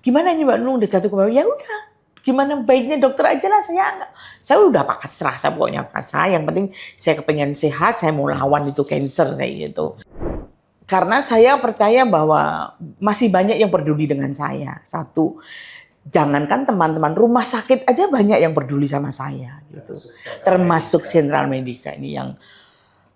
gimana ini Mbak Nunung udah jatuh ke bawah? Ya udah, gimana baiknya dokter aja lah, saya udah pasrah, saya pokoknya pasrah. Yang penting saya kepengen sehat, saya mau lawan itu cancer kayak gitu. Karena saya percaya bahwa masih banyak yang peduli dengan saya. Satu, jangankan teman-teman rumah sakit aja banyak yang peduli sama saya gitu. Termasuk Sentral Medica ini yang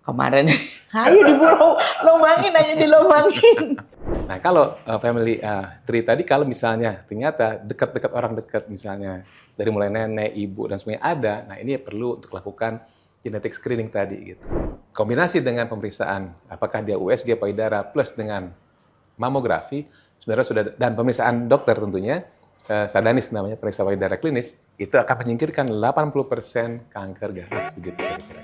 kemarin ayo diburu lomangin aja dilomangin. Nah kalau family tree tadi, kalau misalnya ternyata dekat-dekat orang dekat, misalnya dari mulai nenek, ibu dan semuanya ada, nah ini perlu untuk lakukan genetic screening tadi gitu. Kombinasi dengan pemeriksaan apakah dia USG payudara plus dengan mamografi sebenarnya sudah, dan pemeriksaan dokter tentunya, sadanis namanya, periksa payudara klinis, itu akan menyingkirkan 80% kanker ganas begitu kira-kira.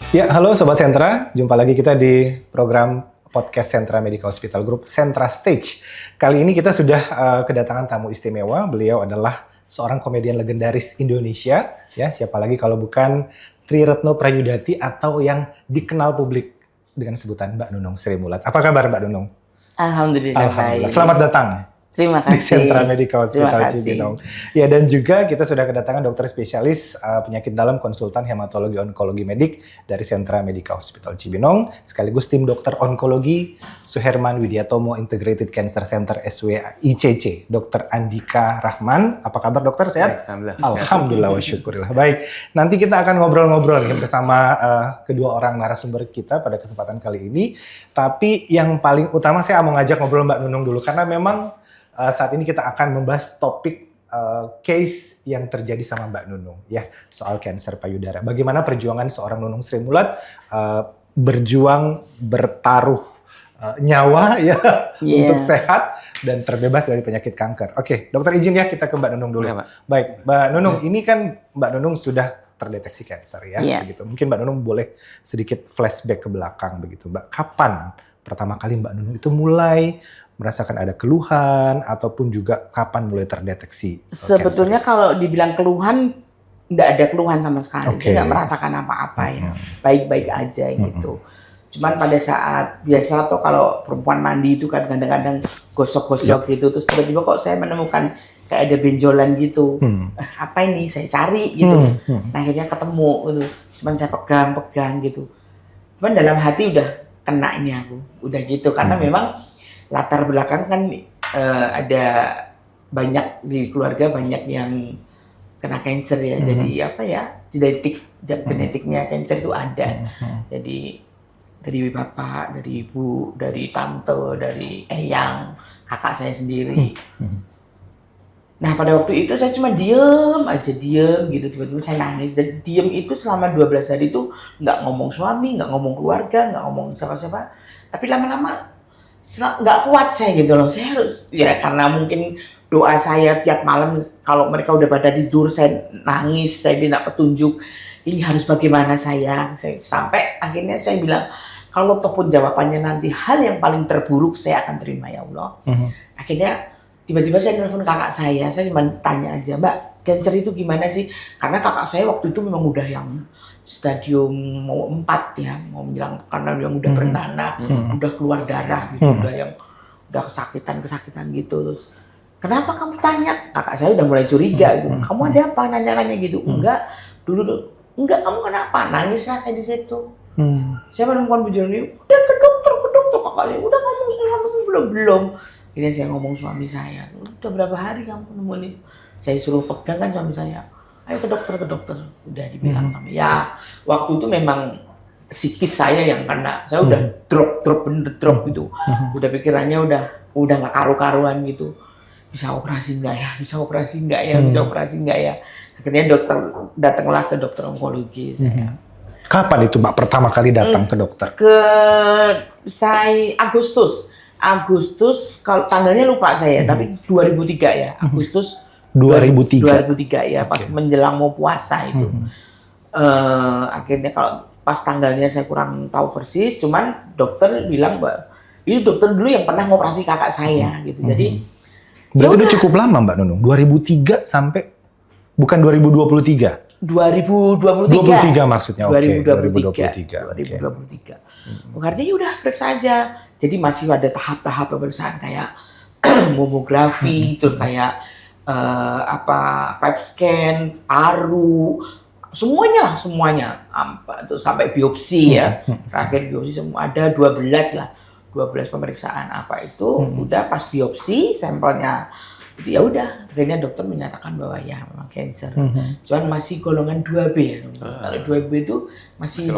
Ya, halo Sobat Sentra. Jumpa lagi kita di program podcast Sentra Medical Hospital Group, Sentra Stage. Kali ini kita sudah kedatangan tamu istimewa. Beliau adalah seorang komedian legendaris Indonesia. Ya, siapa lagi kalau bukan Tri Retno Prayudati atau yang dikenal publik dengan sebutan Mbak Nunung Sri Mulat. Apa kabar Mbak Nunung? Alhamdulillah baik. Selamat datang. Terima kasih. Di Sentra Medical Hospital Cibinong. Ya, dan juga kita sudah kedatangan dokter spesialis penyakit dalam konsultan hematologi onkologi medik dari Sentra Medical Hospital Cibinong, sekaligus tim dokter onkologi Suherman Widiatomo Integrated Cancer Center SWICC, Dr. Andika Rahman. Apa kabar dokter, sehat? Alhamdulillah. Alhamdulillah wa syukurillah. Baik, nanti kita akan ngobrol-ngobrol bersama kedua orang narasumber kita pada kesempatan kali ini. Tapi yang paling utama saya mau ngajak ngobrol Mbak Nunung dulu, karena memang saat ini kita akan membahas topik case yang terjadi sama Mbak Nunung, ya, soal kanker payudara. Bagaimana perjuangan seorang Nunung Sri Mulat berjuang, bertaruh nyawa ya untuk sehat dan terbebas dari penyakit kanker. Oke, dokter izin ya kita ke Mbak Nunung dulu. Ya, baik, Mbak Nunung, ini kan Mbak Nunung sudah terdeteksi kanker ya, begitu. Mungkin Mbak Nunung boleh sedikit flashback ke belakang begitu, Mbak. Kapan pertama kali Mbak Nunung itu mulai merasakan ada keluhan, ataupun juga kapan mulai terdeteksi? Sebetulnya kalau dibilang keluhan, nggak ada keluhan sama sekali. Saya nggak merasakan apa-apa ya, baik-baik aja gitu. Cuman pada saat biasa tuh kalau perempuan mandi itu kan kadang-kadang gosok-gosok gitu, terus tiba-tiba kok saya menemukan kayak ada benjolan gitu. Apa ini? Saya cari gitu. Nah, akhirnya ketemu gitu. Cuman saya pegang-pegang gitu. Cuman dalam hati udah kena ini aku, udah gitu, karena memang latar belakang kan ada banyak di keluarga, banyak yang kena kanker ya. Jadi apa ya, genetiknya kanker itu ada. Jadi dari bapak, dari ibu, dari tante, dari eyang, kakak saya sendiri. Nah pada waktu itu saya cuma diem gitu, tiba-tiba saya nangis. Dan diem itu selama 12 hari itu nggak ngomong suami, nggak ngomong keluarga, nggak ngomong siapa-siapa. Tapi lama-lama nggak kuat saya gitu loh. Saya harus, ya karena mungkin doa saya tiap malam kalau mereka udah pada tidur, saya nangis, saya minta petunjuk. Ini harus bagaimana saya sampai akhirnya saya bilang, kalau toh pun jawabannya nanti hal yang paling terburuk saya akan terima ya Allah. Akhirnya tiba-tiba saya nelfon kakak saya cuma tanya aja, Mbak, kanker itu gimana sih? Karena kakak saya waktu itu memang udah yang stadium mau 4 ya, mau menjelang, karena yang udah bernanah, udah keluar darah gitu, udah kesakitan gitu. Terus kenapa kamu tanya? Kakak saya udah mulai curiga gitu. Kamu ada apa nanya-nanya gitu? Enggak, enggak, kamu kenapa? Nangis lah saya di situ. Saya menemukan benjolan ini, udah ke dokter kakaknya, udah ngomong belum. Ini saya ngomong suami saya, udah berapa hari kamu nemuin itu? Saya suruh pegang kan suami saya. Ayo ke dokter, udah dibilang kami. Ya, waktu itu memang psikis saya yang kena. Saya udah drop gitu. Udah pikirannya udah nggak karu-karuan gitu. Bisa operasi nggak ya? Bisa operasi nggak ya? Akhirnya datanglah ke dokter onkologi saya. Kapan itu Mbak pertama kali datang ke dokter? Saya Agustus, kalau tanggalnya lupa saya, tapi 2003 ya, Agustus 2003 ya, pas menjelang mau puasa itu. Akhirnya kalau pas tanggalnya saya kurang tahu persis, cuman dokter bilang, Mbak, ini dokter dulu yang pernah ngoperasi kakak saya gitu. Jadi berarti udah cukup lama Mbak Nunung, 2003 sampai Bukan 2023? 2023. 23 maksudnya, oke. 2023. 2023. Artinya udah periksa aja. Jadi masih ada tahap-tahap pemeriksaan kayak mamografi, terus kayak PET scan, paru, semuanya lah, semuanya. Terus sampai biopsi ya. Terakhir biopsi semua ada 12 lah. 12 pemeriksaan apa itu. Udah pas biopsi sampelnya jadi ya udah, akhirnya dokter menyatakan bahwa ya memang cancer. Cuman masih golongan 2B ya. Kalau 2B itu masih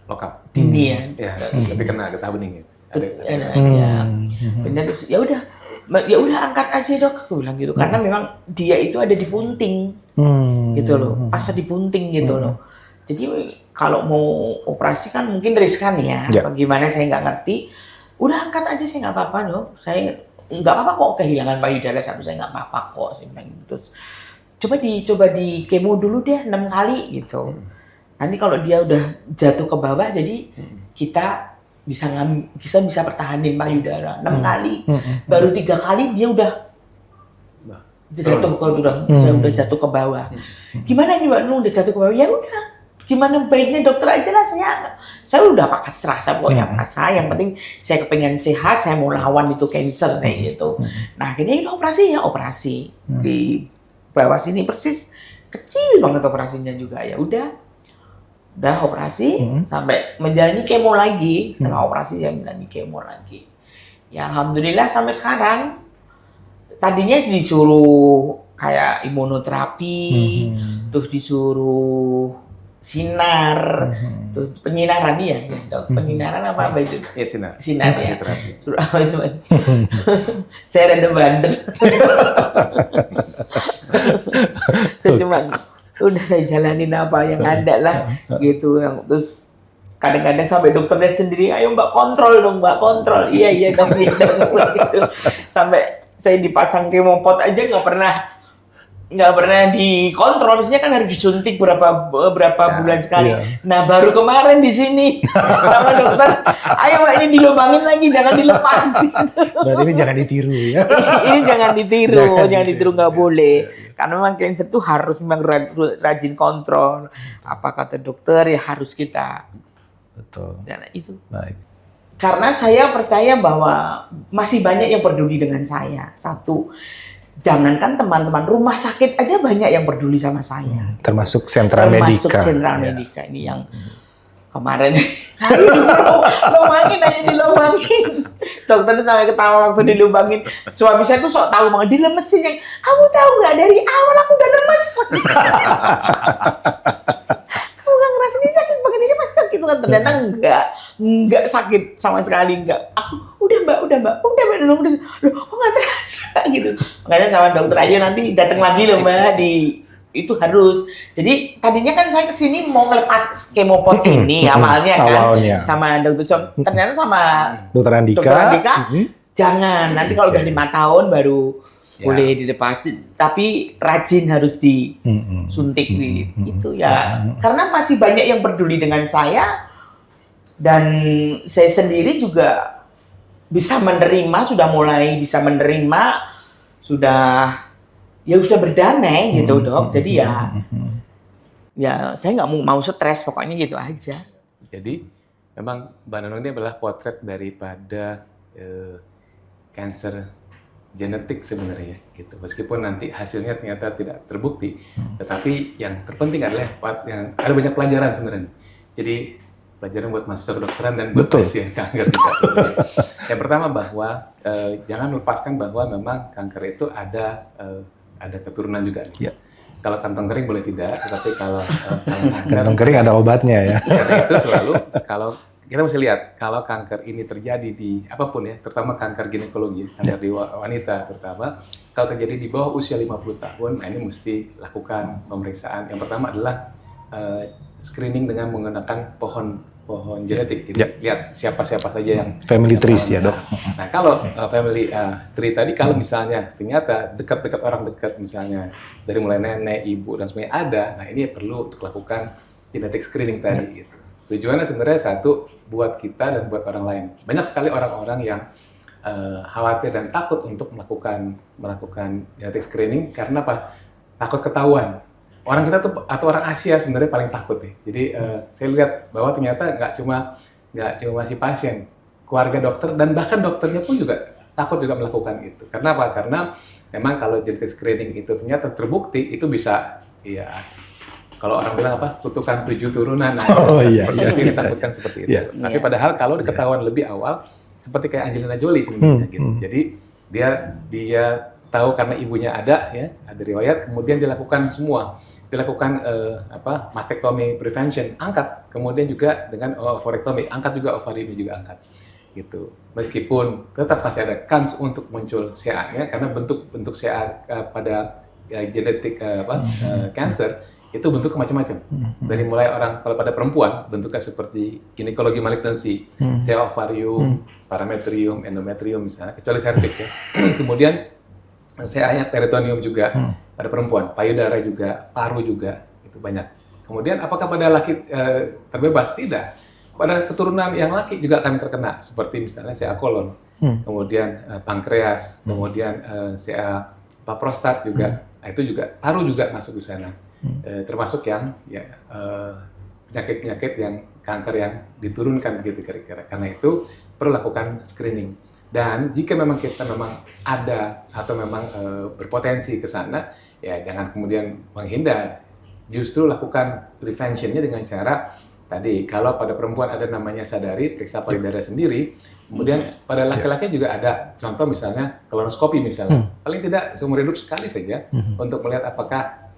lokal. dini ya. Ya, lebih kena getah bening gitu. Ya. Terus ya udah angkat aja dok, aku bilang gitu. Karena memang dia itu ada di punting, gitu loh. Pas di punting gitu loh. Jadi kalau mau operasi kan mungkin riskan ya. Bagaimana saya nggak ngerti. Udah angkat aja, saya nggak apa-apa dok. Saya nggak apa-apa kok kehilangan payudara satu, saya nggak apa-apa kok. Saya bilang gitu. Terus coba di kemo dulu deh 6 kali gitu. Nanti kalau dia udah jatuh ke bawah, jadi kita bisa pertahanin payudara 6 kali. Baru 3 kali dia udah udah jatuh ke bawah. Gimana ini Mbak Nung, udah jatuh ke bawah? Ya udah. Gimana baiknya dokter aja lah, saya udah pasrah, saya pokoknya pasrah. Yang penting saya kepengen sehat, saya mau lawan itu cancer kayak gitu. Nah akhirnya itu operasi di bawah sini persis, kecil banget operasinya juga. Ya udah operasi sampai menjalani kemo lagi. Setelah operasi saya menjalani kemo lagi. Ya alhamdulillah sampai sekarang. Tadinya disuruh kayak imunoterapi, terus disuruh sinar, tuh penyinaran ya, dok. Penyinaran apa itu? Iya, sinar. Sinar ya. Suruh apa itu? Saya rada bandel. Saya cuman udah saya jalanin apa yang ada lah, gitu. Yang terus kadang-kadang sampai dokternya sendiri, ayo Mbak kontrol dong, Mbak kontrol. Iya dong, gitu. Sampai saya dipasang kemopot aja nggak pernah dikontrol, maksudnya kan harus disuntik berapa bulan sekali. Nah baru kemarin di sini sama dokter, ayo Mbak ini dilubangin lagi, jangan dilepas. Berarti ini jangan ditiru ya? Ini jangan ditiru, nggak boleh. Karena memang cancer itu harus memang rajin kontrol. Apa kata dokter ya harus kita. Betul. Dan itu. Baik. Karena saya percaya bahwa masih banyak yang peduli dengan saya. Satu. Jangankan teman-teman rumah sakit aja banyak yang peduli sama saya. Termasuk Sentra Medica. Termasuk Sentra Medica ini yang kemarin dilubangin. Dokter sampai ketawa waktu dilubangin. Suami saya tuh sok tahu banget, dilemesin yang, kamu tahu nggak dari awal aku udah lemes. Kamu nggak ngerasa ini sakit banget, ini pasti sakit kan? Ternyata nggak sakit sama sekali, nggak. Aku udah mbak, loh, kok nggak terasa gitu. Makanya sama dokter aja nanti datang lagi loh mbak itu harus. Jadi tadinya kan saya kesini mau ngelepas kemopot ini awalnya kan sama dokter Com. Ternyata sama dokter Andika. Jangan, nanti kalau udah 5 tahun baru boleh dilepas. Tapi rajin harus disuntik itu ya. Karena masih banyak yang peduli dengan saya dan saya sendiri juga bisa menerima, sudah mulai bisa menerima, sudah berdamai gitu dok. Jadi ya saya nggak mau stres, pokoknya gitu aja. Jadi memang Mbak Nunung ini adalah potret daripada cancer genetik sebenarnya gitu. Meskipun nanti hasilnya ternyata tidak terbukti, tetapi yang terpenting adalah yang ada banyak pelajaran sebenarnya. Jadi pelajaran buat mahasiswa kedokteran dan buat pasien kanker juga. Yang pertama bahwa jangan melepaskan bahwa memang kanker itu ada keturunan juga. Ya. Kalau kantong kering boleh tidak, tetapi kalau kanker, kantong kering ada obatnya ya. Karena itu selalu kalau kita mesti lihat kalau kanker ini terjadi di apapun ya, terutama kanker ginekologi, kanker di wanita terutama, kalau terjadi di bawah usia 50 tahun, nah ini mesti lakukan pemeriksaan. Yang pertama adalah screening dengan menggunakan pohon genetik. Gitu. Lihat siapa-siapa saja yang family trees ya dok. Nah kalau family tree tadi kalau misalnya ternyata dekat-dekat orang dekat misalnya dari mulai nenek, ibu dan semuanya ada, nah ini perlu untuk lakukan genetic screening tadi. Gitu. Tujuannya sebenarnya satu buat kita dan buat orang lain. Banyak sekali orang-orang yang khawatir dan takut untuk melakukan genetic screening karena apa? takut ketahuan. Orang kita tuh atau orang Asia sebenarnya paling takut ya. Jadi saya lihat bahwa ternyata nggak cuma si pasien, keluarga dokter dan bahkan dokternya pun juga takut juga melakukan itu. Karena apa? Karena memang kalau genetic screening itu ternyata terbukti itu bisa, ya kalau orang bilang apa, kutukan 7 turunan. Nah, seperti yang ditakutkan seperti itu. Tapi padahal kalau diketahuan lebih awal, seperti kayak Angelina Jolie sebenarnya gitu. Jadi dia tahu karena ibunya ada riwayat, kemudian dilakukan mastektomi prevention, angkat, kemudian juga dengan ovarektomi, angkat juga ovarinya juga angkat. Gitu. Meskipun tetap masih ada kans untuk muncul CA-nya karena bentuk CA pada genetik cancer itu bentuk macam-macam. Dari mulai orang kalau pada perempuan bentuknya seperti ginekologi malignancy, CA ovarium, parametrium, endometrium misalnya, kecuali cervix ya. Kemudian CA-nya peritoneum juga pada perempuan, payudara juga, paru juga, itu banyak. Kemudian apakah pada laki terbebas? Tidak. Pada keturunan yang laki juga akan terkena, seperti misalnya CA kolon, kemudian pankreas, kemudian CA prostat juga, nah, itu juga paru juga masuk di sana, termasuk yang penyakit-penyakit yang kanker yang diturunkan gitu kira-kira. Karena itu perlu lakukan screening. Dan jika memang kita ada atau memang berpotensi ke sana, ya jangan kemudian menghindar, justru lakukan prevention-nya dengan cara tadi, kalau pada perempuan ada namanya sadari, periksa payudara sendiri. Kemudian pada laki-laki juga ada, contoh misalnya kolonoskopi misalnya. Paling tidak seumur hidup sekali saja untuk melihat apakah,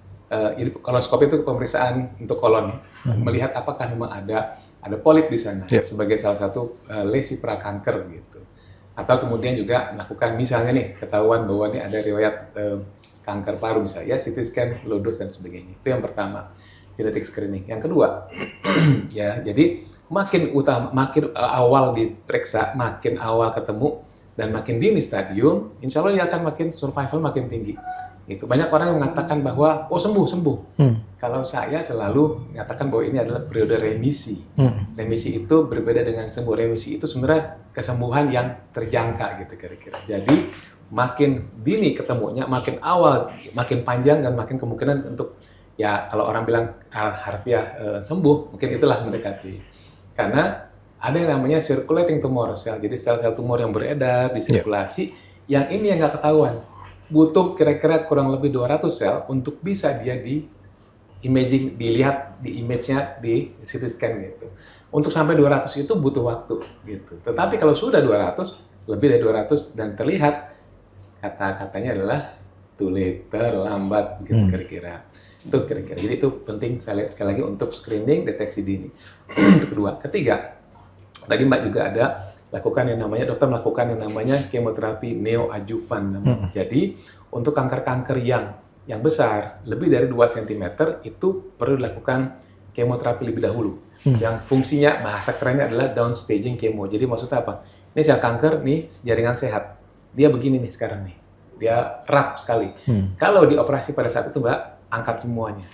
kolonoskopi itu pemeriksaan untuk kolon, melihat apakah memang ada polip di sana sebagai salah satu lesi prakanker gitu. Atau kemudian juga melakukan misalnya nih, ketahuan bahwa ini ada riwayat kanker paru misalnya, CT scan, low dose dan sebagainya. Itu yang pertama. Genetic screening. Yang kedua, ya, jadi makin awal diperiksa, makin awal ketemu, dan makin dini stadium, insya Allah dia akan makin survival makin tinggi. Itu banyak orang yang mengatakan bahwa sembuh. Kalau saya selalu mengatakan bahwa ini adalah periode remisi. Remisi itu berbeda dengan sembuh. Remisi itu sebenarnya kesembuhan yang terjangka gitu kira-kira. Jadi makin dini ketemunya, makin awal, makin panjang dan makin kemungkinan untuk, ya kalau orang bilang harfiah sembuh, mungkin itulah mendekati. Karena ada yang namanya circulating tumor cell, jadi sel-sel tumor yang beredar di sirkulasi, yang ini yang nggak ketahuan. Butuh kira-kira kurang lebih 200 sel untuk bisa dia dilihat di image-nya di CT scan gitu. Untuk sampai 200 itu butuh waktu gitu. Tetapi kalau sudah 200, lebih dari 200 dan terlihat, kata-katanya adalah too late, terlambat gitu kira-kira. Itu kira-kira. Jadi itu penting sekali lagi untuk screening, deteksi dini. Itu kedua. Ketiga, tadi Mbak juga ada dokter melakukan yang namanya kemoterapi neoadjuvan. Jadi untuk kanker-kanker yang besar, lebih dari 2 cm itu perlu dilakukan kemoterapi lebih dahulu. Yang fungsinya, bahasa kerennya adalah downstaging chemo. Jadi maksudnya apa? Ini sel kanker nih, jaringan sehat. Dia begini nih sekarang nih. Dia erat sekali. Kalau dioperasi pada saat itu Mbak, angkat semuanya,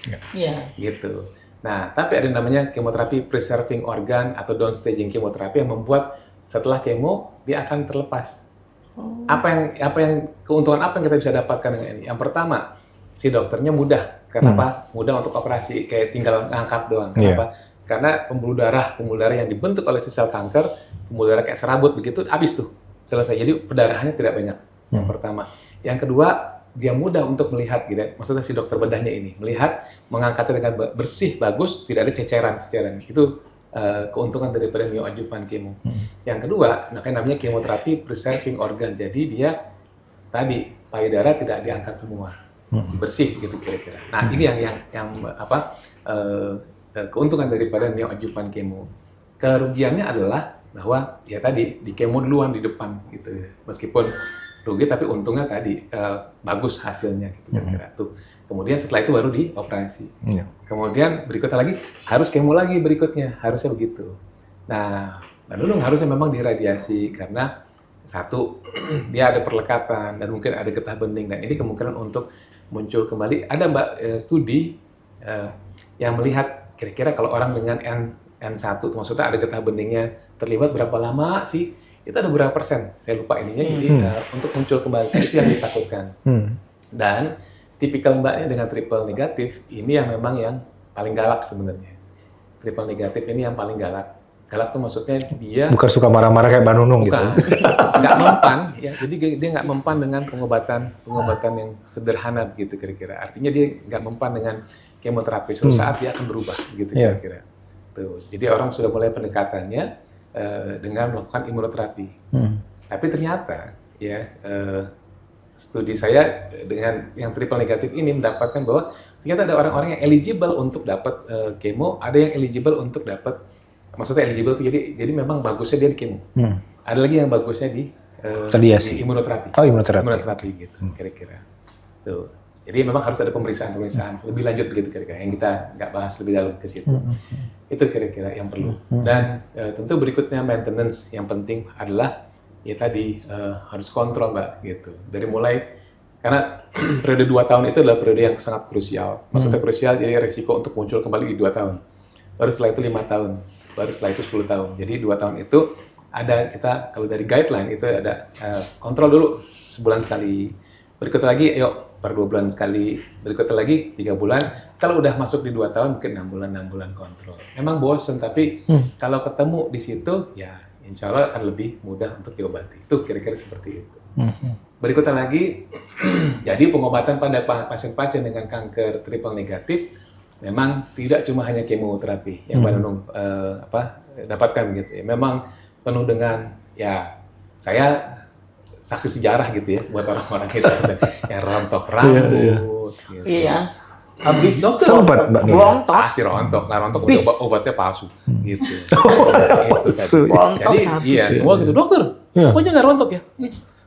gitu. Nah, tapi ada namanya kemoterapi preserving organ atau downstaging kemoterapi yang membuat setelah kemo dia akan terlepas. Apa yang keuntungan apa yang kita bisa dapatkan dengan ini? Yang pertama, si dokternya mudah. Kenapa? Mudah untuk operasi, kayak tinggal ngangkat doang. Kenapa? Karena pembuluh darah yang dibentuk oleh si sel kanker, pembuluh darah kayak serabut begitu, habis tuh, selesai. Jadi pendarahannya tidak banyak. Yang pertama. Yang kedua, dia mudah untuk melihat, gitu. Maksudnya si dokter bedahnya ini melihat, mengangkatnya dengan bersih, bagus, tidak ada ceceran. Itu keuntungan daripada neoadjuvan kemo. Yang kedua, namanya kemoterapi preserving organ. Jadi dia tadi payudara tidak diangkat semua, bersih gitu kira-kira. Nah ini yang keuntungan daripada neoadjuvan kemo. Kerugiannya adalah bahwa ya tadi di kemo duluan di depan gitu, meskipun rugi tapi untungnya tadi bagus hasilnya gitu kira-kira tuh. Kemudian setelah itu baru dioperasi. Kemudian berikutnya lagi harus kemo lagi berikutnya, harusnya begitu. Nah, Nunung harusnya memang diradiasi karena satu dia ada perlekatan dan mungkin ada getah bening dan ini kemungkinan untuk muncul kembali. Ada studi yang melihat kira-kira kalau orang dengan N1 maksudnya ada getah beningnya terlibat berapa lama sih? Itu ada berapa persen? Saya lupa ininya. Jadi untuk muncul kembali itu yang ditakutkan. Dan tipikal mbaknya dengan triple negatif ini yang memang yang paling galak sebenarnya. Triple negatif ini yang paling galak. Galak tuh maksudnya dia Bukan suka marah-marah kayak Mbak Nunung gitu. bukan nggak mempan, ya. Jadi dia nggak mempan dengan pengobatan yang sederhana gitu kira-kira. Artinya dia nggak mempan dengan kemoterapi. Suatu saat dia akan berubah gitu Iya. kira-kira. Tuh. Jadi orang sudah mulai pendekatannya dengan melakukan imunoterapi. Tapi ternyata ya studi saya dengan yang triple negatif ini mendapatkan bahwa ternyata ada orang-orang yang eligible untuk dapat kemo, ada yang eligible untuk dapat, maksudnya eligible itu jadi memang bagusnya dia di kemo. Ada lagi yang bagusnya di Radiasi. imunoterapi. Oh, imunoterapi. Imunoterapi gitu kira-kira. Tuh. Jadi memang harus ada pemeriksaan lebih lanjut begitu kira-kira yang kita nggak bahas lebih dalam ke situ. Itu kira-kira yang perlu. Dan tentu berikutnya maintenance yang penting adalah ya tadi harus kontrol Mbak gitu. Dari mulai karena periode 2 tahun itu adalah periode yang sangat krusial. Maksudnya krusial jadi resiko untuk muncul kembali di 2 tahun. Baru setelah itu 5 tahun. Baru setelah itu 10 tahun. Jadi 2 tahun itu ada kita kalau dari guideline itu ada kontrol dulu sebulan sekali. Berikutnya lagi yuk per 2 bulan sekali. Berikutnya lagi 3 bulan. Kalau udah masuk di 2 tahun mungkin 6 bulan kontrol. Memang bosen tapi kalau ketemu di situ ya insya Allah akan lebih mudah untuk diobati. Itu kira-kira seperti itu. Berikutnya lagi, jadi pengobatan pada pasien-pasien dengan kanker triple negatif memang tidak cuma hanya kemoterapi yang Mbak Nunung dapatkan gitu ya. Memang penuh dengan ya saya saksi sejarah gitu ya buat orang-orang kita yang rontok rambut. Gitu. Iya. Habis Sempat Mbak Nunung. rontok. Pasti rontok, nggak rontok udah obatnya palsu gitu. Itu Palsu. tadi. Rontok Jadi habis. iya semua gitu dokter, Iya. pokoknya nggak rontok ya.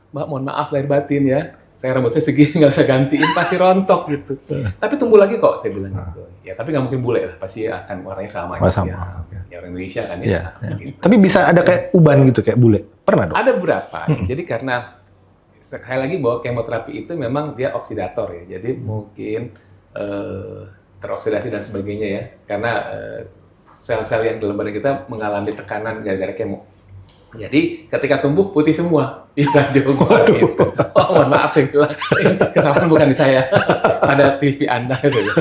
Mbak mohon maaf lahir batin ya, saya rambut saya segini nggak usah gantiin pasti rontok gitu. Tapi tumbuh lagi kok saya bilang gitu. Ya tapi nggak mungkin bule lah, pasti akan warnanya sama. Oh, gitu sama, ya. oke. Ya orang Indonesia kan Iya, ya. iya. Gitu. Tapi bisa ada kayak uban gitu kayak bule. Pernah dong? Ada beberapa. Jadi karena sekali lagi bahwa kemoterapi itu memang dia oksidator ya. Jadi mungkin teroksidasi dan sebagainya ya. Karena sel-sel yang dalam badan kita mengalami tekanan gara-gara kemo. Jadi ketika tumbuh putih semua di baju gitu. Oh mohon maaf saya bilang kesalahan bukan di saya. Pada TV Anda gitu.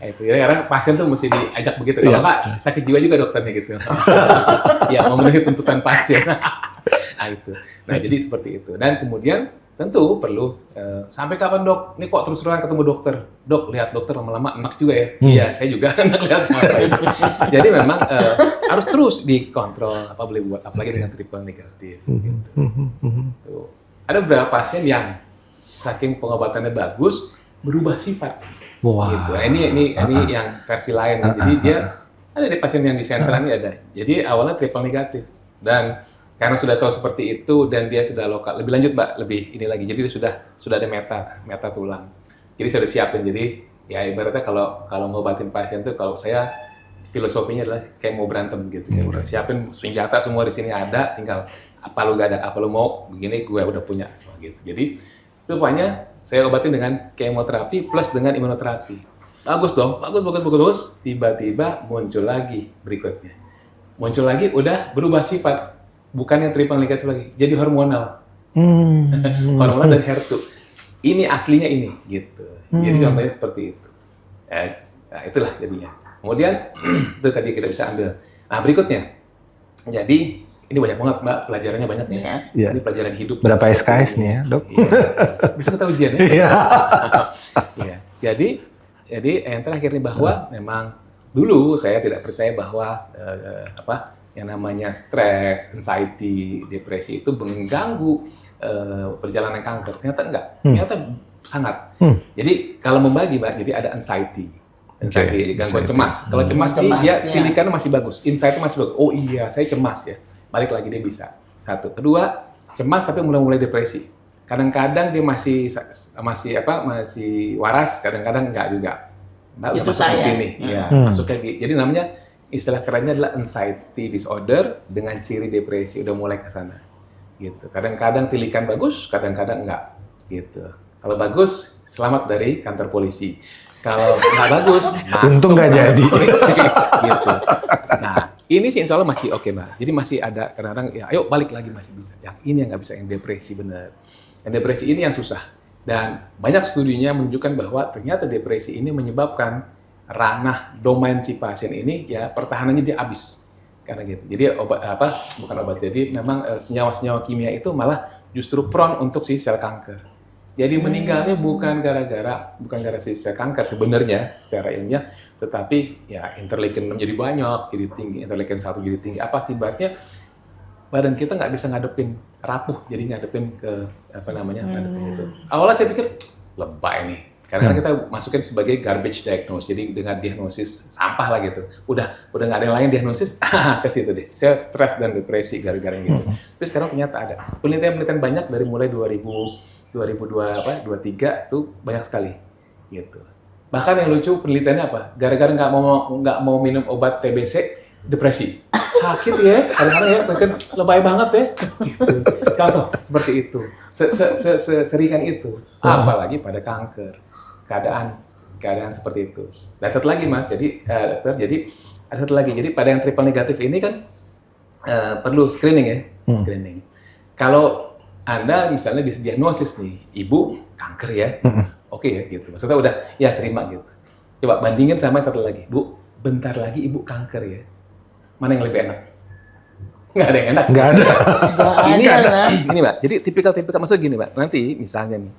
Itu ya karena pasien tuh mesti diajak begitu. Kalau nggak sakit jiwa juga dokternya gitu. Ya memenuhi tuntutan pasien. Nah itu. Nah jadi seperti itu. Dan kemudian tentu perlu sampai kapan dok? Ini kok terus-terusan ketemu dokter? Dok lihat dokter lama-lama enak juga ya. Iya saya juga enak lihat apa itu. Jadi memang harus terus dikontrol apa boleh buat apalagi dengan triple negatif. Gitu. Tuh. Ada beberapa pasien yang saking pengobatannya bagus berubah sifat. Wah. Gitu. Nah, ini yang versi lain. Jadi dia ada di pasien yang di sentral ini ada. Jadi awalnya triple negatif dan karena sudah tahu seperti itu dan dia sudah lokal. Lebih lanjut Mbak, lebih ini lagi. Jadi sudah ada meta tulang. Jadi saya udah siapin. Jadi ya ibaratnya kalau ngobatin pasien tuh kalau saya filosofinya adalah kayak mau berantem gitu. Siapin senjata semua di sini ada, tinggal apa lu gak ada, apa lu mau begini gue udah punya semua gitu. Jadi rupanya saya obatin dengan kemoterapi plus dengan imunoterapi. Bagus dong, bagus. Tiba-tiba muncul lagi berikutnya. Muncul lagi udah berubah sifat. Bukan yang triple negatif lagi, jadi hormonal. Hormonal dan HER2. Ini aslinya ini, gitu. Jadi contohnya seperti itu. Nah, itulah jadinya. Kemudian, itu tadi kita bisa ambil. Nah, berikutnya. Jadi, ini banyak banget, Mbak. Pelajarannya banyak nih. Iya. Ini pelajaran hidup. Berapa SKS nih ya, dok? Iya. Bisa kita ujian ya? Iya. Iya. Jadi yang terakhir nih bahwa memang dulu saya tidak percaya bahwa yang namanya stres, anxiety, depresi itu mengganggu perjalanan kanker. Ternyata enggak. Ternyata sangat. Jadi kalau membagi, Mbak, jadi ada anxiety, gangguan cemas. Kalau cemas dia tilikannya masih bagus, insight masih bagus. Oh iya, saya cemas ya. Balik lagi dia bisa. Satu. Kedua, cemas tapi mulai depresi. Kadang-kadang dia masih waras, kadang-kadang enggak juga. Mbak Itu masuk ke saya. sini. Iya, masuknya gitu. Jadi namanya istilah kerennya adalah anxiety disorder dengan ciri depresi, udah mulai ke sana. Gitu. Kadang-kadang tilikan bagus, kadang-kadang enggak. Gitu. Kalau bagus, selamat dari kantor polisi. Kalau nggak bagus, Untung nggak kantor jadi. polisi. Gitu. Nah, ini sih insya Allah masih oke, Mbak. Jadi masih ada kadang-kadang, ya ayo balik lagi masih bisa. Yang ini yang nggak bisa, yang depresi bener. Yang depresi ini yang susah. Dan banyak studinya menunjukkan bahwa ternyata depresi ini menyebabkan ranah domain si pasien ini ya pertahanannya dia habis karena gitu. Jadi bukan obat. Jadi memang senyawa-senyawa kimia itu malah justru prone untuk si sel kanker. Jadi meninggalnya bukan gara si sel kanker sebenarnya secara ilmiah, tetapi ya interleukin 6 jadi banyak, jadi tinggi, interleukin 1 jadi tinggi. Apa akibatnya? Badan kita nggak bisa ngadepin, rapuh, jadi ngadepin ke ngadepin itu. Awalnya saya pikir lebay nih, karena kita masukin sebagai garbage diagnosis, jadi dengan diagnosis sampah lah gitu. Udah nggak ada yang lain diagnosis, ke situ deh. Saya stres dan depresi gara-gara gitu. Tapi sekarang ternyata ada penelitian banyak dari mulai 2023 itu banyak sekali gitu. Bahkan yang lucu penelitiannya apa? Gara-gara nggak mau minum obat TBC, depresi. Sakit ya, kadang-kadang ya, bahkan lebay banget ya. Gitu. Contoh seperti itu, seringan itu. Apalagi pada kanker, keadaan seperti itu. Dan satu lagi mas, jadi dokter, jadi ada satu lagi. Jadi pada yang triple negatif ini kan perlu screening ya, screening. Kalau Anda misalnya didiagnosis nih, ibu kanker ya, oke ya gitu. Maksudnya udah ya terima gitu. Coba bandingin sama satu lagi, Bu, bentar lagi ibu kanker ya. Mana yang lebih enak? Nggak ada yang enak. Nggak ada. Ini Mbak, jadi tipikal maksud gini Mbak, nanti misalnya nih,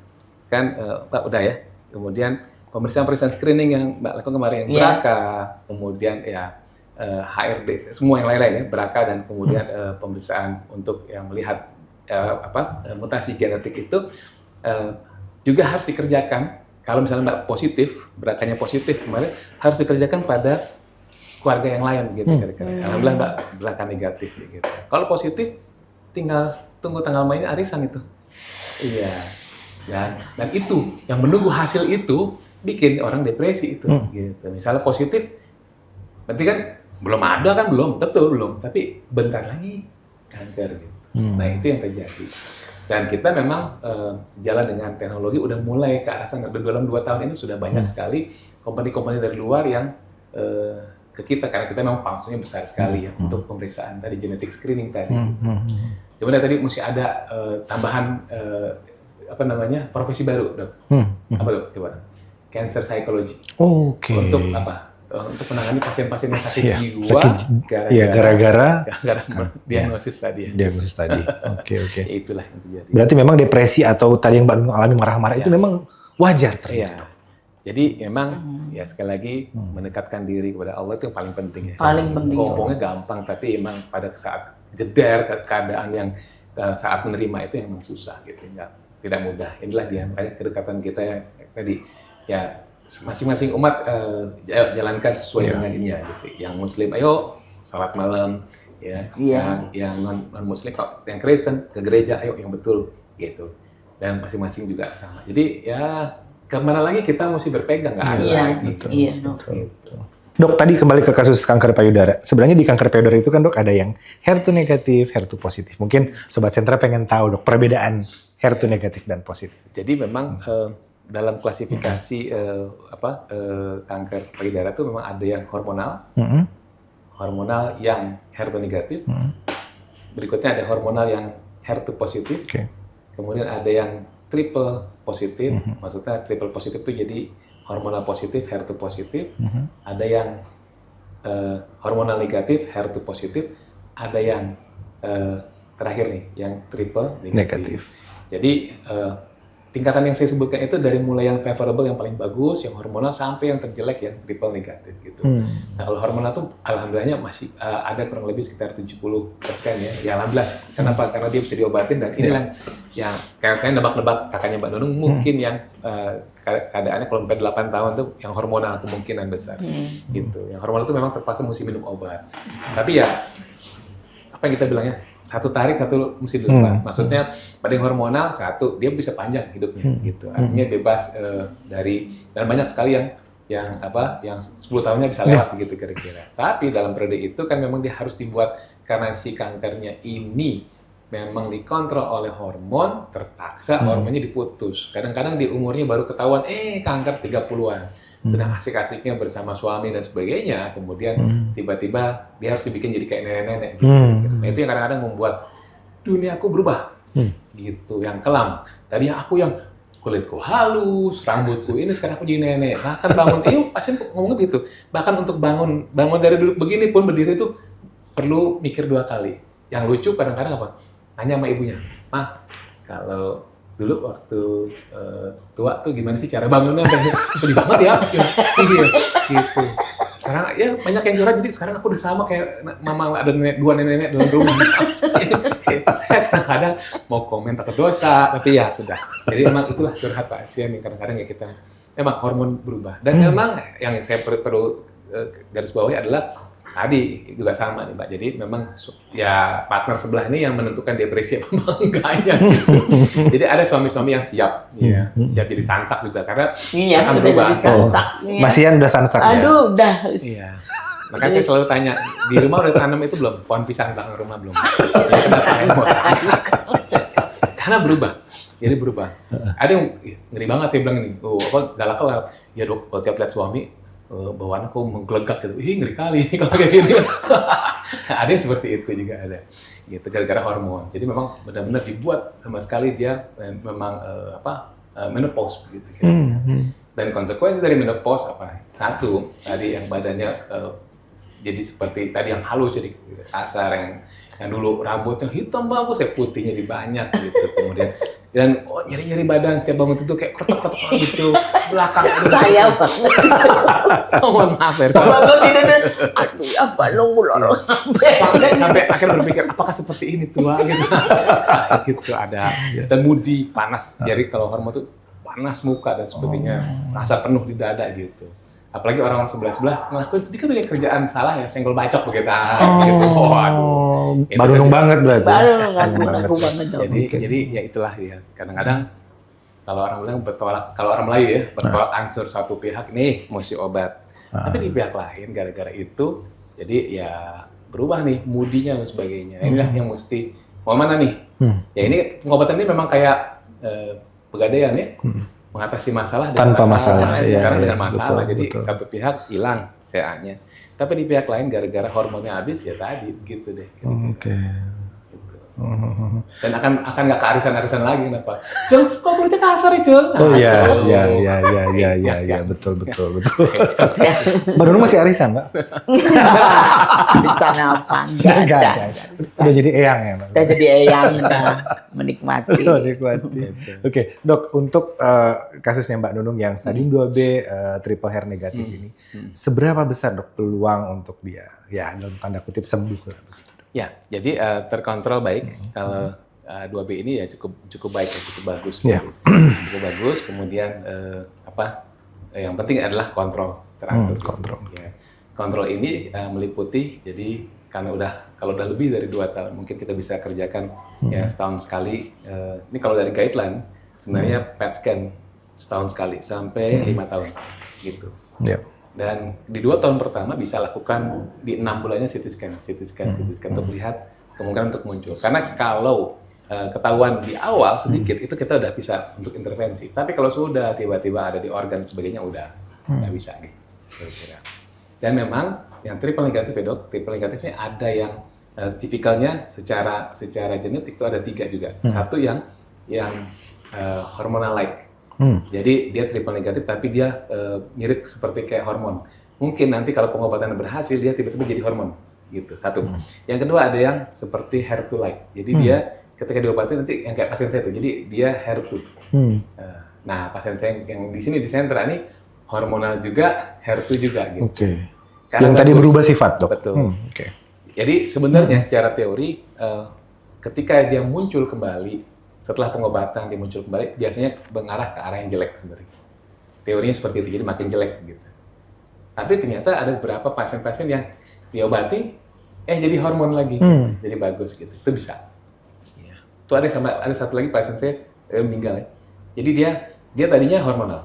kan Mbak udah ya, kemudian pemeriksaan screening yang Mbak lakukan kemarin, yang BRCA, kemudian ya HRD, semua yang lain-lain ya, BRCA dan kemudian pemeriksaan untuk yang melihat mutasi genetik itu juga harus dikerjakan. Kalau misalnya Mbak positif, BRCA-nya positif kemarin, harus dikerjakan pada keluarga yang lain gitu kira-kira. Alhamdulillah Mbak BRCA negatif gitu. Kalau positif tinggal tunggu tanggal mainnya arisan itu. Iya. Dan itu yang menunggu hasil itu bikin orang depresi itu gitu. Misalnya positif berarti kan belum ada kan betul belum, tapi bentar lagi kanker gitu. Nah, itu yang terjadi. Dan kita memang jalan dengan teknologi udah mulai ke arah sana. Dalam 2 tahun ini sudah banyak sekali kompani-kompani dari luar yang ke kita, karena kita memang fungsinya besar sekali ya untuk pemeriksaan tadi genetic screening tadi. Cuman tadi mesti ada tambahan profesi baru dok. Apa dok? Coba cancer psychology. Oke. Untuk apa? Untuk menangani pasien-pasien yang sakit jiwa gara-gara diagnosis tadi. Diagnosis tadi. Oke. Itulah yang terjadi. Berarti memang depresi atau tadi yang Mbak Nunung alami marah-marah itu memang wajar terjadi. Iya. Jadi memang ya sekali lagi mendekatkan diri kepada Allah itu yang paling penting ya. Paling penting. Ngomongnya gampang, tapi emang pada saat jeder keadaan yang saat menerima itu emang susah gitu, tidak mudah. Inilah dia makanya kedekatan kita ya tadi ya masing-masing umat jalankan sesuai dengan ini ya. Gitu. Yang Muslim ayo salat malam ya. Yang non Muslim kok yang Kristen ke gereja ayo yang betul gitu. Dan masing-masing juga sama. Jadi ya kemana lagi kita mesti berpegang, nggak ada lagi. Iya, dok. Dok, tadi kembali ke kasus kanker payudara. Sebenarnya di kanker payudara itu kan dok ada yang HER2 negatif, HER2 positif. Mungkin Sobat Sentra pengen tahu dok perbedaan HER2 negatif dan positif. Jadi memang dalam klasifikasi kanker payudara itu memang ada yang hormonal, hormonal yang HER2 negatif. Berikutnya ada hormonal yang HER2 positif. Kemudian ada yang triple positif, maksudnya triple positif itu jadi hormonal positif, HER2 positif, ada yang hormonal negatif, HER2 positif, ada yang terakhir nih, yang triple negatif. Jadi tingkatan yang saya sebutkan itu dari mulai yang favorable, yang paling bagus, yang hormonal, sampai yang terjelek, yang triple negatif gitu. Nah kalau hormonal tuh alhamdulillahnya masih ada kurang lebih sekitar 70% ya alhamdulillah. Kenapa? Karena dia bisa diobatin dan inilah yang kayak saya nebak-nebak kakaknya Mbak Nunung mungkin yang keadaannya kalau sampai 8 tahun tuh yang hormonal kemungkinan besar gitu. Yang hormonal itu memang terpaksa mesti minum obat. Tapi ya apa yang kita bilangnya? Satu tarik, satu mesti dilepas. Maksudnya pada yang hormonal satu dia bisa panjang hidupnya gitu. Artinya bebas dari dan banyak sekali yang 10 tahunnya bisa lewat begitu kira-kira. Tapi dalam periode itu kan memang dia harus dibuat karena si kankernya ini memang dikontrol oleh hormon, terpaksa hormonnya diputus. Kadang-kadang di umurnya baru ketahuan kanker 30-an. Sedang asik-asiknya bersama suami dan sebagainya, kemudian tiba-tiba dia harus dibikin jadi kayak nenek-nenek gitu. Nah, itu yang kadang-kadang membuat dunia aku berubah gitu, yang kelam. Tadinya aku yang kulitku halus, rambutku ini, sekarang aku jadi nenek. Bahkan bangun, pasien ngomongnya begitu. Bahkan untuk bangun dari duduk begini pun berdiri itu perlu mikir 2 kali. Yang lucu kadang-kadang apa? Nanya sama ibunya, "Ma, kalau dulu waktu tua tuh gimana sih cara bangunnya?" Sedih banget ya, gitu. Sekarang ya banyak yang curhat, jadi sekarang aku udah sama kayak mama, ada 2 nenek dalam rumah. Saya kadang-kadang mau komen takut dosa, tapi ya sudah. Jadi memang itulah curhat pasien yang kadang-kadang ya kita, memang hormon berubah. Dan memang yang saya perlu garis bawahi adalah tadi juga sama nih Mbak. Jadi memang ya partner sebelah ini yang menentukan depresi apa enggaknya gitu. Jadi ada suami-suami yang siap, ya, siap jadi sansak juga karena akan berubah. Mas Ian udah sansak ya? Aduh, udah. Iya. Makanya saya selalu tanya, di rumah udah tanam itu belum? Pohon pisang di belakang rumah belum? Ya, kenapa saya mau sansak? Karena berubah. Jadi berubah. Ada yang ngeri banget saya bilang ini, galak. Ya dok, kalau tiap lihat suami, bawaan aku menggelegak gitu. Ngeri kali kalau kayak gini. Ada yang seperti itu juga ada. Gitu, gara-gara hormon. Jadi memang benar-benar dibuat sama sekali dia memang menopause gitu. Dan konsekuensi dari menopause apa? Satu, tadi yang badannya jadi seperti tadi yang halus, jadi kasar, yang dulu rambutnya hitam bagus, putihnya jadi banyak gitu. Kemudian dan nyeri-nyeri badan setiap bangun itu kayak krotok-krotok gitu belakang. Saya banget. Mohon maaf ya. Bangun tidur, aduh ya balong bulorong. Sampai akhirnya berpikir apakah seperti ini tua gitu. Gitu ada temudi panas. Jadi kalau hormon itu panas muka dan sebagainya, rasa penuh di dada gitu. Apalagi orang sebelah-sebelah ngelakuin sedikit aja kerjaan salah ya, senggol bacok begitu. Gitu. Waduh. Baru nung banget berarti. Baru nunggu banget. Jadi ya itulah ya. Kadang-kadang kalau orang bilang bertolak, kalau orang Melayu ya, bertolak ansur suatu pihak nih mesti obat. Tapi di pihak lain gara-gara itu jadi ya berubah nih moodinya dan sebagainya. Nah, inilah yang mesti mau mana nih? Ya ini pengobatan ini memang kayak pegadaian ya. Mengatasi masalah tanpa masalah. Sekarang dengan masalah, betul, jadi betul. satu pihak hilang CA-nya, tapi di pihak lain gara-gara hormonnya habis ya tadi gitu deh. Oke. Dan akan nggak kearisan-arisan lagi kenapa? Cel, kok kulitnya kasar ya Cel? Oh iya, betul. Baru Nung masih arisan, Mbak? Bisa apa? Enggak ada. Udah jadi eyang ya, Mbak? Udah jadi eyang, udah menikmati. Oke, Dok, untuk kasusnya Mbak Nunung yang stadium 2B triple hair negatif ini, seberapa besar Dok peluang untuk dia ya dalam tanda kutip sembuh lah? Ya, jadi terkontrol baik. Kalau 2B ini ya cukup baik, cukup bagus. Yeah. Cukup bagus. Kemudian yang penting adalah kontrol teratur. Kontrol. Ya. Kontrol ini meliputi, jadi karena kalau udah lebih dari 2 tahun, mungkin kita bisa kerjakan ya setahun sekali. Ini kalau dari guideline, sebenarnya PET scan setahun sekali sampai 5 tahun, gitu. Yeah. Dan di 2 tahun pertama bisa lakukan di 6 bulannya CT scan untuk lihat kemungkinan untuk muncul. Karena kalau ketahuan di awal sedikit itu kita udah bisa untuk intervensi. Tapi kalau sudah tiba-tiba ada di organ sebagainya udah nggak bisa gitu. Kira-kira. Dan memang yang triple negatif ya Dok, triple negatifnya ada yang tipikalnya secara genetik itu ada 3 juga. Satu yang hormonal like. Jadi dia triple negatif tapi dia mirip seperti kayak hormon. Mungkin nanti kalau pengobatan berhasil dia tiba-tiba jadi hormon gitu. Satu. Yang kedua ada yang seperti HER2 like. Jadi dia ketika diobati nanti yang kayak pasien saya itu. Jadi dia HER2. Nah, pasien saya yang di sini di sentra ini hormonal juga, HER2 juga gitu. Oke. Yang tadi berubah sifat, Dok. Betul. Jadi sebenarnya secara teori ketika dia muncul kembali setelah pengobatan dia muncul kembali, biasanya mengarah ke arah yang jelek sebenarnya. Teorinya seperti itu, jadi makin jelek gitu. Tapi ternyata ada beberapa pasien-pasien yang diobati, jadi hormon lagi, jadi bagus gitu. Itu bisa. Ya. Itu ada satu lagi pasien saya meninggal ya. Jadi dia tadinya hormonal.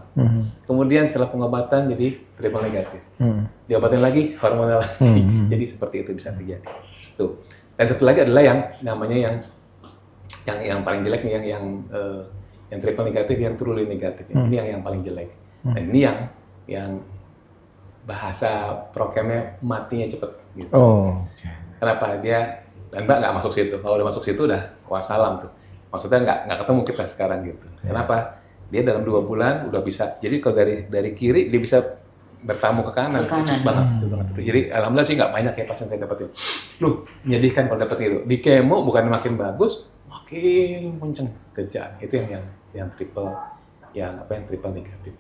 Kemudian setelah pengobatan jadi triple negatif. Diobatin lagi hormonal lagi. Jadi seperti itu bisa terjadi. Tuh. Dan satu lagi adalah yang namanya yang paling jelek nih yang triple negatif, yang truly negatif. Ini yang paling jelek. Dan ini yang bahasa prokemnya matinya cepet gitu. Kenapa dia dan Mbak nggak masuk situ? Kalau udah masuk situ udah wassalam tuh. Maksudnya nggak ketemu kita sekarang gitu. Kenapa? dia dalam 2 bulan udah bisa. Jadi kalau dari kiri dia bisa bertamu ke kanan. Cepet banget, cepet banget itu. Jadi alhamdulillah sih nggak banyak ya pasien saya dapetin. Menyedihkan kalau dapet itu. Di kemo bukan makin bagus, makin kenceng kerjaan. Itu yang triple negatif.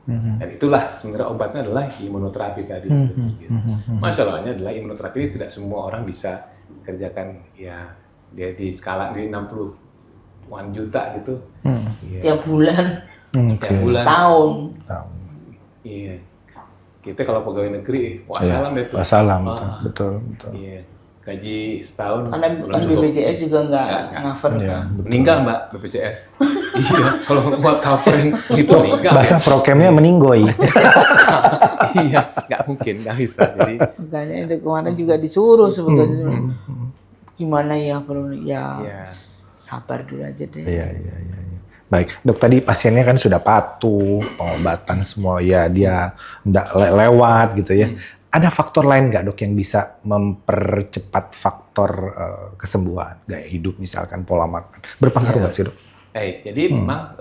Dan itulah sebenarnya obatnya adalah imunoterapi tadi. Gitu. Masalahnya adalah imunoterapi ini tidak semua orang bisa kerjakan ya dia di skala di 60-an juta gitu. Tiap bulan. Tiap bulan. Tahun. Iya. Kita kalau pegawai negeri, wassalam deh tuh. Wassalam, betul. Iya. Gaji setahun. Karena kan BPJS juga nggak cover. Iya, meninggal Mbak BPJS. Iya, kalau buat covering itu meninggal. Bahasa prokemnya meninggoy. Iya, nggak mungkin, nggak bisa. Jadi Makanya itu kemarin juga disuruh sebetulnya. Gimana ya perlu sabar dulu aja deh. Iya. Baik, dok tadi pasiennya kan sudah patuh, pengobatan semua ya dia nggak lewat gitu ya. Ada faktor lain nggak dok yang bisa mempercepat faktor kesembuhan, gaya hidup misalkan pola makan, berpengaruh nggak sih dok? Jadi memang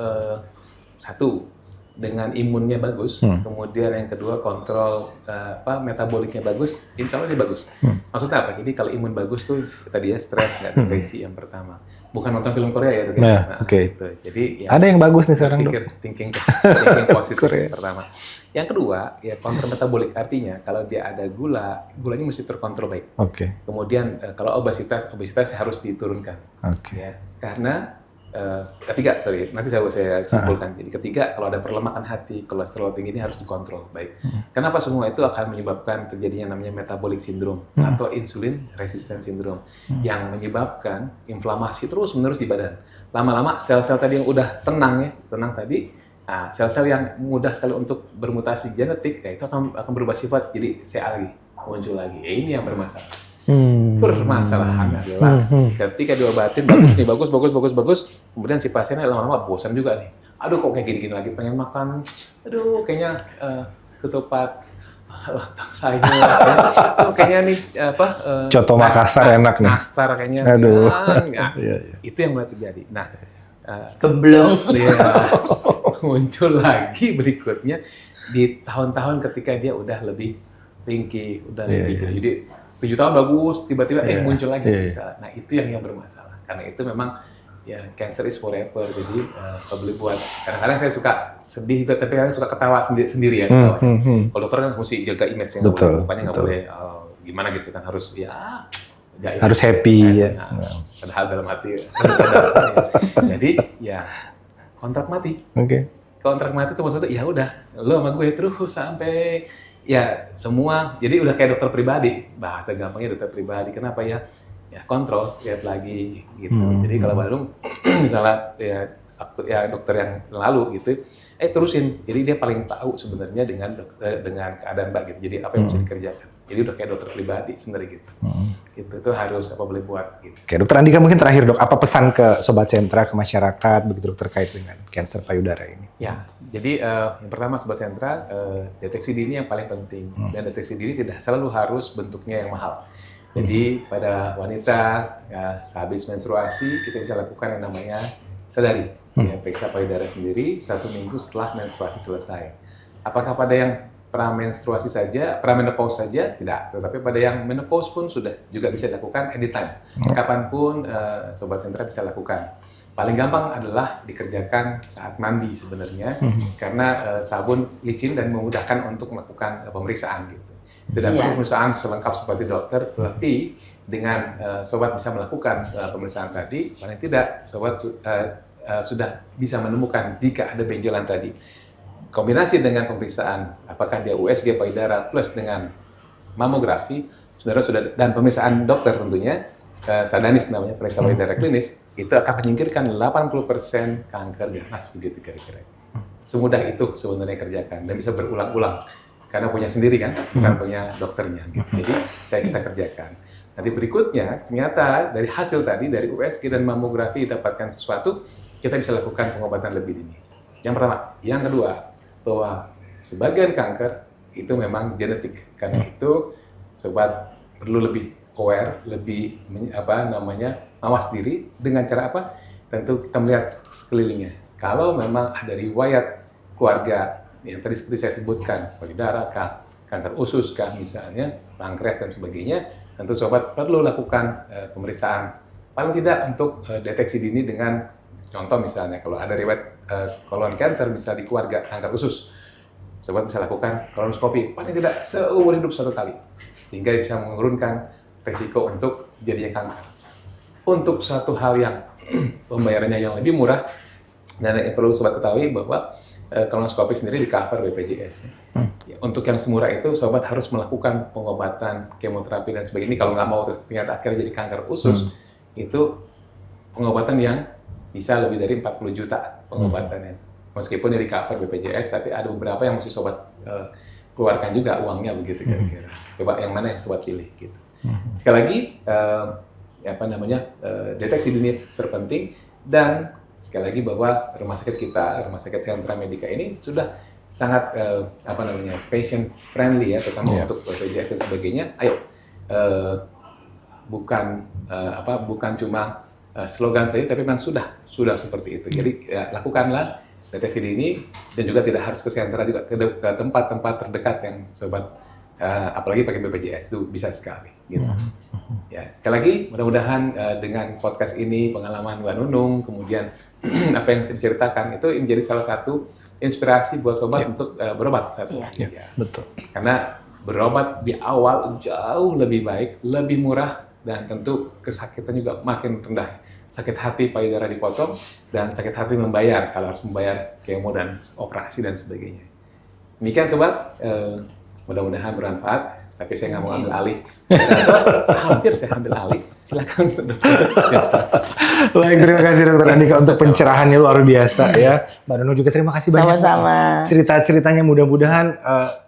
satu dengan imunnya bagus, kemudian yang kedua kontrol metaboliknya bagus, insya Allah dia bagus. Maksudnya apa? Jadi kalau imun bagus tuh tadi ya stres nggak depresi yang pertama. Bukan nonton film Korea ya dok. Gitu. Jadi ya, ada yang bagus nih sekarang dok. Thinking positif pertama. Yang kedua ya kontrol metabolik, artinya kalau dia ada gulanya mesti terkontrol baik. Kemudian kalau obesitas harus diturunkan. Ya, karena ketiga, nanti saya simpulkan. Jadi ketiga, kalau ada perlemakan hati, kolesterol tinggi ini harus dikontrol baik. Kenapa semua itu akan menyebabkan terjadinya namanya metabolic syndrome atau insulin resistant syndrome yang menyebabkan inflamasi terus-menerus di badan. Lama-lama sel-sel tadi yang udah tenang tadi, sel-sel yang mudah sekali untuk bermutasi genetik, ya itu akan berubah sifat jadi CA lagi, muncul lagi. Ini yang bermasalah. Permasalahan adalah ketika diobatin bagus, kemudian si pasiennya lama-lama bosan juga nih. Aduh kok kayak gini-gini lagi, pengen makan. Aduh kayaknya ketupat lontong sayur. Kayaknya nih Coto Makassar enak nih. Nastar kayaknya. Aduh. Itu yang mulai terjadi. Nah, Gemblong. Muncul lagi berikutnya di tahun-tahun ketika dia udah lebih ringkih, udah lebih jadi 7 tahun bagus, tiba-tiba muncul lagi bisa. Nah itu yang bermasalah. Karena itu memang ya cancer is forever. Jadi kalau boleh buat, kadang-kadang saya suka sedih juga, tapi kadang suka ketawa sendiri ya. Kalau dokter kan mesti jaga image yang pokoknya nggak boleh gimana gitu kan, harus harus happy ya. Padahal dalam hati. Jadi ya kontrak mati. Kontrak mati itu maksudnya ya udah lo sama gue terus sampai ya semua, jadi udah kayak dokter pribadi, bahasa gampangnya dokter pribadi. Kenapa ya? Ya kontrol, lihat lagi gitu. Jadi kalau Bandung misalnya ya dokter yang lalu gitu, terusin. Jadi dia paling tahu sebenarnya dengan keadaan Mbak gitu. Jadi apa yang bisa dikerjakan. Jadi udah kayak dokter pribadi sebenarnya gitu. Gitu itu harus apa boleh buat gitu. Oke, Dokter Andika mungkin terakhir dok, apa pesan ke Sobat Sentra, ke masyarakat begitu dok terkait dengan kanker payudara ini? Ya, jadi yang pertama Sobat Sentra, deteksi dini yang paling penting. Dan deteksi dini tidak selalu harus bentuknya yang mahal. Jadi pada wanita ya, sehabis menstruasi kita bisa lakukan yang namanya sadari. Ya, periksa payudara sendiri 1 minggu setelah menstruasi selesai. Apakah pada yang pramenstruasi saja, pramenopause saja? Tidak. Tetapi pada yang menopause pun sudah juga bisa dilakukan anytime. Kapanpun Sobat Sentra bisa lakukan. Paling gampang adalah dikerjakan saat mandi sebenarnya, karena sabun licin dan memudahkan untuk melakukan pemeriksaan gitu. Tidak perlu pemeriksaan selengkap seperti dokter, tetapi dengan Sobat bisa melakukan pemeriksaan tadi, paling tidak Sobat sudah bisa menemukan jika ada benjolan tadi. Kombinasi dengan pemeriksaan, apakah dia USG payudara plus dengan mamografi, sebenarnya sudah, dan pemeriksaan dokter tentunya, sadanis namanya, periksa payudara klinis, itu akan menyingkirkan 80% kanker ganas, begitu kira-kira. Semudah itu sebenarnya kerjakan, dan bisa berulang-ulang. Karena punya sendiri kan, bukan punya dokternya. Gitu. Jadi kita kerjakan. Nanti berikutnya, ternyata dari hasil tadi, dari USG dan mamografi dapatkan sesuatu, kita bisa lakukan pengobatan lebih dini. Yang pertama. Yang kedua, bahwa sebagian kanker itu memang genetik. Karena itu, Sobat perlu lebih aware, lebih mawas diri dengan cara apa? Tentu kita melihat sekelilingnya. Kalau memang ada riwayat keluarga yang tadi seperti saya sebutkan, payudara kah, kanker usus kah misalnya, pankreas dan sebagainya, tentu sobat perlu lakukan pemeriksaan paling tidak untuk deteksi dini dengan contoh misalnya kalau ada riwayat colon cancer bisa di keluarga kanker usus, sobat bisa lakukan kolonoskopi paling tidak seumur hidup 1 kali sehingga bisa menurunkan resiko untuk terjadinya kanker. Untuk satu hal yang pembayarannya yang lebih murah dan yang perlu sobat ketahui bahwa kolonoskopi sendiri di cover BPJS. Ya, untuk yang semurah itu, sobat harus melakukan pengobatan, kemoterapi dan sebagainya. Ini kalau nggak mau ternyata akhirnya jadi kanker usus, itu pengobatan yang bisa lebih dari 40 juta pengobatannya. Meskipun dari cover BPJS, tapi ada beberapa yang mesti sobat keluarkan juga uangnya begitu kira-kira. Coba yang mana yang sobat pilih gitu. Sekali lagi, deteksi dini terpenting dan sekali lagi bahwa rumah sakit kita, rumah sakit Sentra Medica ini sudah sangat patient friendly ya, terutama untuk BPJS dan sebagainya. Ayo, bukan cuma slogan saja, tapi memang sudah seperti itu. Jadi lakukanlah deteksi dini dan juga tidak harus ke sentra, juga ke tempat-tempat terdekat yang sobat apalagi pakai BPJS itu bisa sekali. Gitu. Ya, sekali lagi mudah-mudahan dengan podcast ini pengalaman Mbak Nunung, kemudian apa yang saya ceritakan itu menjadi salah satu inspirasi buat sobat untuk berobat saat ini. Ya. Betul. Karena berobat di awal jauh lebih baik, lebih murah dan tentu kesakitan juga makin rendah. Sakit hati payudara dipotong dan sakit hati membayar kalau harus membayar kemo dan operasi dan sebagainya. Demikian sobat, mudah-mudahan bermanfaat. Tapi saya nggak mau ambil alih. Hampir saya ambil alih. Silakan. Baik, terima kasih Dokter Andika untuk pencerahannya luar biasa ya. Mbak Nunung juga terima kasih banyak. Sama-sama. Cerita-ceritanya mudah-mudahan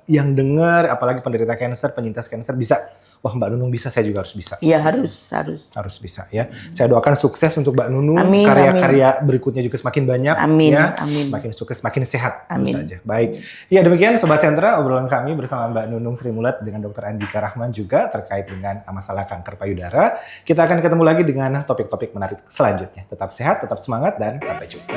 yang dengar, apalagi penderita kanker, penyintas kanker bisa. Wah, Mbak Nunung bisa, saya juga harus bisa. Iya, harus. Harus bisa ya. Saya doakan sukses untuk Mbak Nunung. Amin, karya-karya berikutnya juga semakin banyak. Amin, ya. amin. Semakin sukses, semakin sehat. Amin. Tentu saja. Baik. Ya, demikian Sobat Sentra, obrolan kami bersama Mbak Nunung Sri Mulat dengan Dr. Andika Rahman juga terkait dengan masalah kanker payudara. Kita akan ketemu lagi dengan topik-topik menarik selanjutnya. Tetap sehat, tetap semangat, dan sampai jumpa.